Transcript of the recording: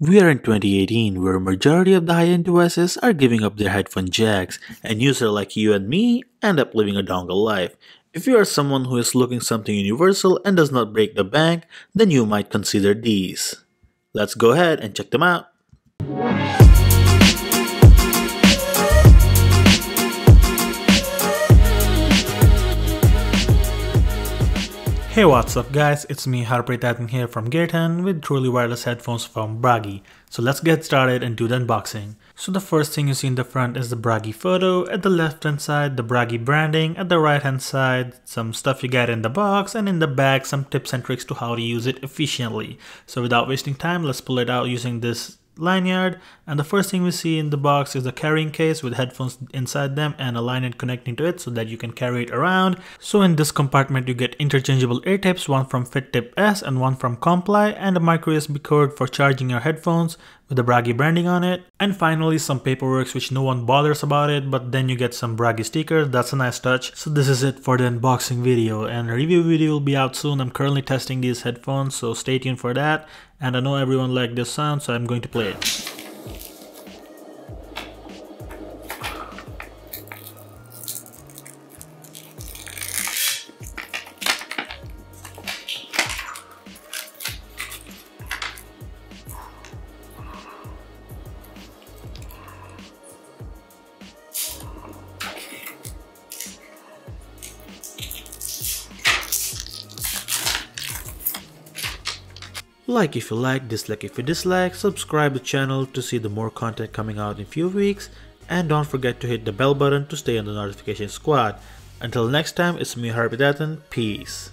We are in 2018 where majority of the high-end devices are giving up their headphone jacks and users like you and me end up living a dongle life. If you are someone who is looking something universal and does not break the bank, then you might consider these. Let's go ahead and check them out. Hey, what's up guys, it's me Harpreet here from Gearton with truly wireless headphones from Bragi. So let's get started and do the unboxing. So the first thing you see in the front is the Bragi photo, at the left hand side the Bragi branding, at the right hand side some stuff you get in the box, and in the back some tips and tricks to how to use it efficiently. So without wasting time, let's pull it out using this lanyard, and the first thing we see in the box is a carrying case with headphones inside them and a lanyard connecting to it so that you can carry it around. So in this compartment you get interchangeable ear tips, one from FitTip S and one from Comply, and a micro USB cord for charging your headphones with the Bragi branding on it. And finally some paperwork which no one bothers about it, but then you get some Bragi stickers. That's a nice touch. So this is it for the unboxing video, and a review video will be out soon. I'm currently testing these headphones, so stay tuned for that. And I know everyone liked this sound, so I'm going to play it. Like if you like, dislike if you dislike, subscribe the channel to see the more content coming out in few weeks, and don't forget to hit the bell button to stay on the notification squad. Until next time, it's me Harpreet, peace.